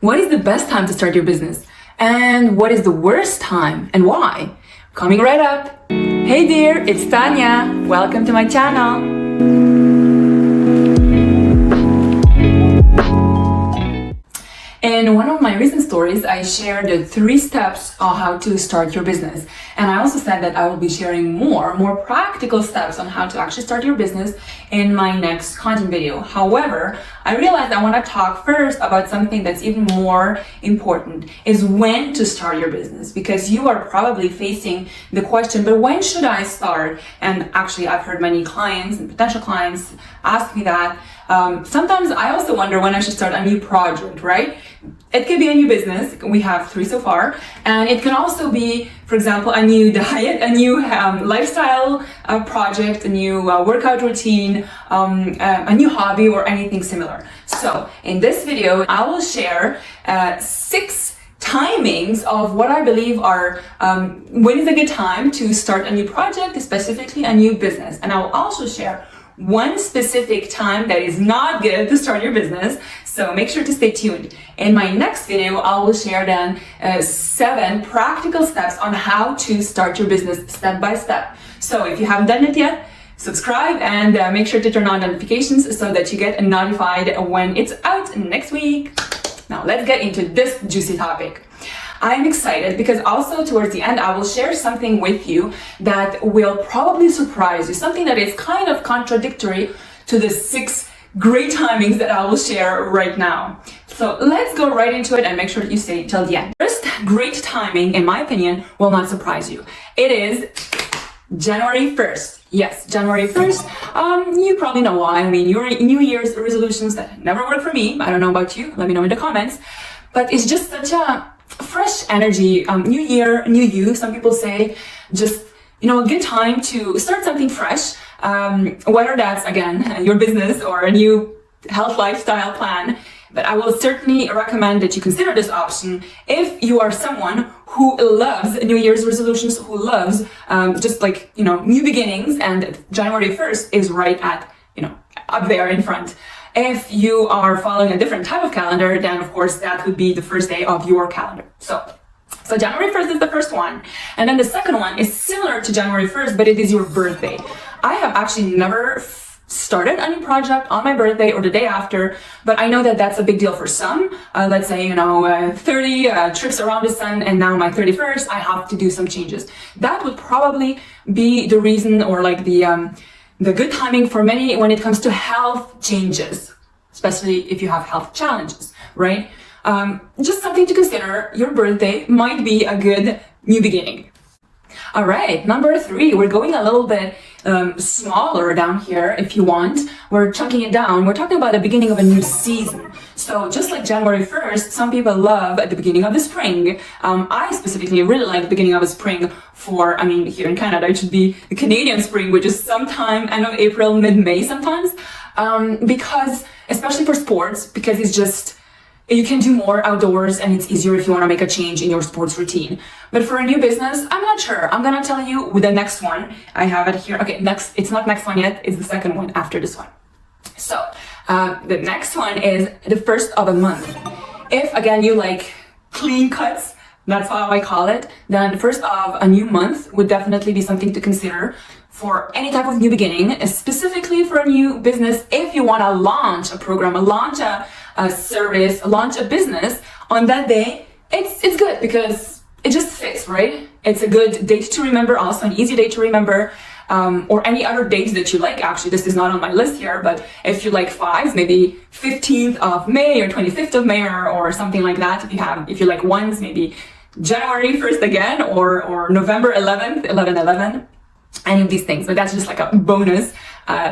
What is the best time to start your business? And what is the worst time and why? Coming right up. Hey dear, it's Tanya. Welcome to my channel. In one of my recent stories, I shared the 3 steps on how to start your business. And I also said that I will be sharing more practical steps on how to actually start your business in my next content video. However, I realized I want to talk first about something that's even more important, is when to start your business. Because you are probably facing the question, but when should I start? And actually, I've heard many clients and potential clients ask me that. Sometimes I also wonder when I should start a new project, right? It could be a new business. We have 3 so far. And it can also be, for example, a new diet, a new lifestyle project, a new workout routine, a new hobby, or anything similar. So in this video, I will share 6 timings of what I believe are when is a good time to start a new project, specifically a new business. And I will also share one specific time that is not good to start your business, so make sure to stay tuned. In my next video, I will share then 7 practical steps on how to start your business step by step. So if you haven't done it yet, subscribe and make sure to turn on notifications so that you get notified when it's out next week. Now let's get into this juicy topic. I'm excited because also towards the end, I will share something with you that will probably surprise you, something that is kind of contradictory to the 6 great timings that I will share right now. So let's go right into it and make sure that you stay till the end. First great timing, in my opinion, will not surprise you. It is January 1st. Yes, January 1st. You probably know why. I mean, your New Year's resolutions that never work for me. I don't know about you. Let me know in the comments. But it's just such a fresh energy, new year, new you. Some people say just, a good time to start something fresh, whether that's, again, your business or a new health lifestyle plan. But I will certainly recommend that you consider this option if you are someone who loves New Year's resolutions, who loves just like, new beginnings, and January 1st is right at, up there in front. If you are following a different type of calendar, then of course that would be the first day of your calendar. So January 1st is the first one. And then the second one is similar to January 1st, but it is your birthday. I have actually never started a new project on my birthday or the day after, but I know that that's a big deal for some. Let's say, 30 trips around the sun, and now my 31st, I have to do some changes. That would probably be the reason, or like the good timing for many when it comes to health changes, especially if you have health challenges, right? Just something to consider. Your birthday might be a good new beginning. All right, number 3, we're going a little bit smaller down here if you want. We're chunking it down. We're talking about the beginning of a new season. So just like January 1st, some people love at the beginning of the spring. I specifically really like the beginning of the spring here in Canada, it should be the Canadian spring, which is sometime end of April, mid-May sometimes. Because, especially for sports, because it's just, you can do more outdoors and it's easier if you want to make a change in your sports routine. But for a new business, I'm not sure. I'm going to tell you with the next one. I have it here. Okay, it's not next one yet. It's the second one after this one. So the next one is the first of a month. If, again, you like clean cuts, that's how I call it, then the first of a new month would definitely be something to consider for any type of new beginning, specifically for a new business. If you want to launch a program, launch a service, launch a business on that day, it's good because it just fits, right? It's a good date to remember, also an easy date to remember, or any other dates that you like. Actually, this is not on my list here, but if you like 5s, maybe 15th of May or 25th of May or something like that. If you like 1s, maybe January 1st again, or November 11th, 11/11. Any of these things, but that's just like a bonus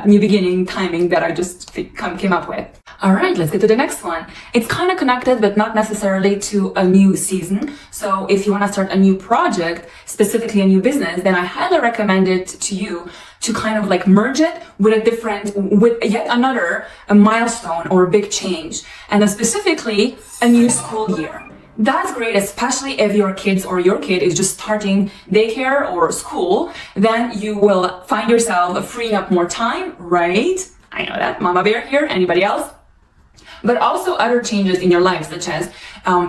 new beginning timing that I just came up with. All right, let's get to the next one. It's kind of connected, but not necessarily to a new season. So if you want to start a new project, specifically a new business, then I highly recommend it to you to kind of like merge it with yet another milestone or a big change, and then specifically a new school year. That's great, especially if your kids or your kid is just starting daycare or school. Then you will find yourself freeing up more time, right? I know that. Mama Bear here. Anybody else? but also other changes in your life, such as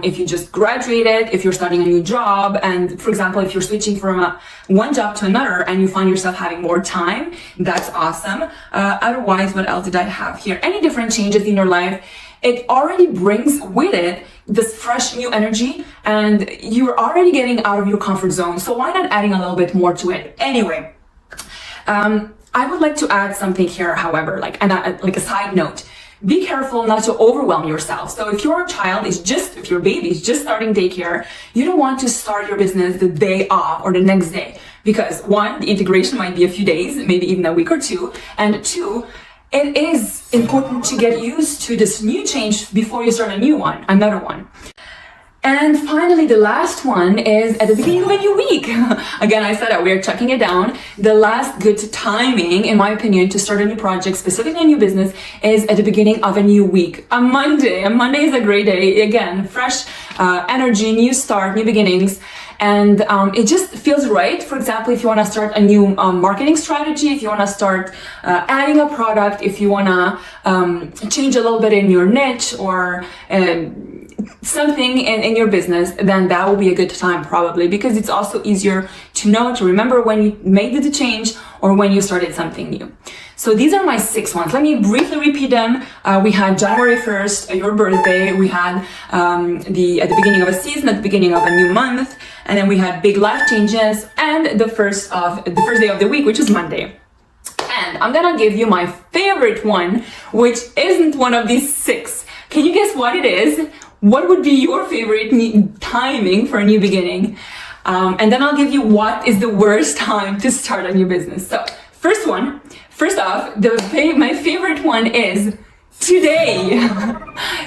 if you just graduated, if you're starting a new job, and for example, if you're switching from one job to another and you find yourself having more time, that's awesome. Otherwise, what else did I have here? Any different changes in your life, it already brings with it this fresh new energy, and you're already getting out of your comfort zone. So why not adding a little bit more to it? Anyway, I would like to add something here, however, like a side note. Be careful not to overwhelm yourself. So if your child is if your baby is just starting daycare, you don't want to start your business the day off or the next day. Because one, the integration might be a few days, maybe even a week or two. And two, it is important to get used to this new change before you start another one. And finally, the last one is at the beginning of a new week. Again, I said that we are checking it down. The last good timing, in my opinion, to start a new project, specifically a new business, is at the beginning of a new week. A Monday. A Monday is a great day. Again, fresh energy, new start, new beginnings. And it just feels right. For example, if you want to start a new marketing strategy, if you want to start adding a product, if you want to change a little bit in your niche or something in your business, then that will be a good time probably, because it's also easier to remember when you made the change or when you started something new. So these are my 6 ones. Let me briefly repeat them. We had January 1st, your birthday. We had at the beginning of a season, at the beginning of a new month, and then we had big life changes, and the first day of the week, which is Monday. And I'm gonna give you my favorite one, which isn't one of these 6. Can you guess what it is? What would be your favorite timing for a new beginning? And then I'll give you what is the worst time to start a new business. So first off, my favorite one is today.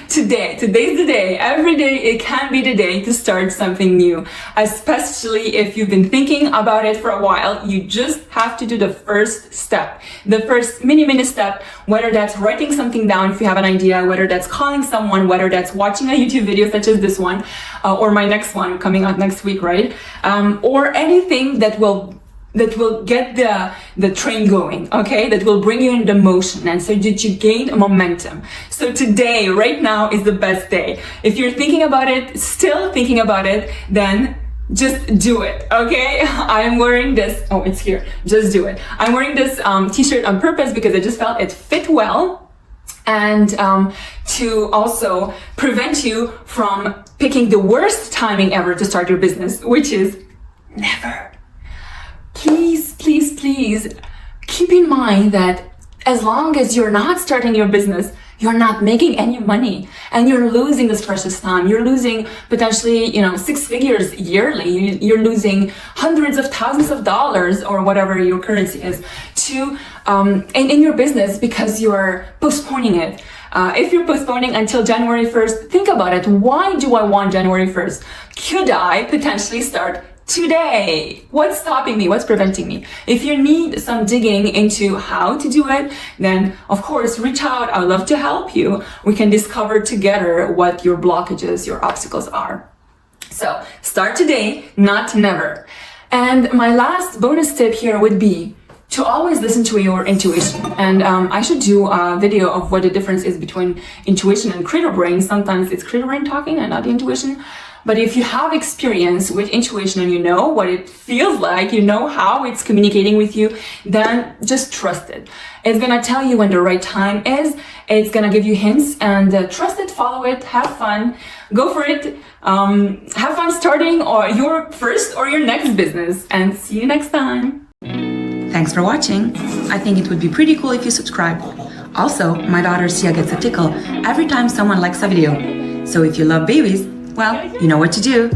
Today's the day. Every day it can be the day to start something new, especially if you've been thinking about it for a while. You just have to do the first step, the first mini step, whether that's writing something down if you have an idea, whether that's calling someone, whether that's watching a YouTube video such as this one, or my next one coming out next week, right? Or anything that will get the train going, okay? That will bring you into motion, and so that you gain momentum. So today, right now, is the best day. If you're still thinking about it, then just do it, okay? I'm wearing this, oh, it's here, just do it. I'm wearing this t-shirt on purpose because I just felt it fit well, and to also prevent you from picking the worst timing ever to start your business, which is never. Please keep in mind that as long as you're not starting your business, you're not making any money, and you're losing this precious time. You're losing potentially, 6 figures yearly. You're losing hundreds of thousands of dollars or whatever your currency is in your business because you're postponing it. If you're postponing until January 1st, think about it. Why do I want January 1st? Could I potentially start today? What's stopping me? What's preventing me? If you need some digging into how to do it, then of course reach out. I would love to help you. We can discover together what your blockages, your obstacles are. So start today, not never. And my last bonus tip here would be to always listen to your intuition. And I should do a video of what the difference is between intuition and critter brain. Sometimes it's critter brain talking and not the intuition. But if you have experience with intuition and you know what it feels like, you know how it's communicating with you, then just trust it. It's gonna tell you when the right time is. It's gonna give you hints, and trust it, follow it, have fun, go for it. Have fun starting your first or your next business, and see you next time. Thanks for watching. I think it would be pretty cool if you subscribe. Also, my daughter Sia gets a tickle every time someone likes a video. So if you love babies, well, you know what to do.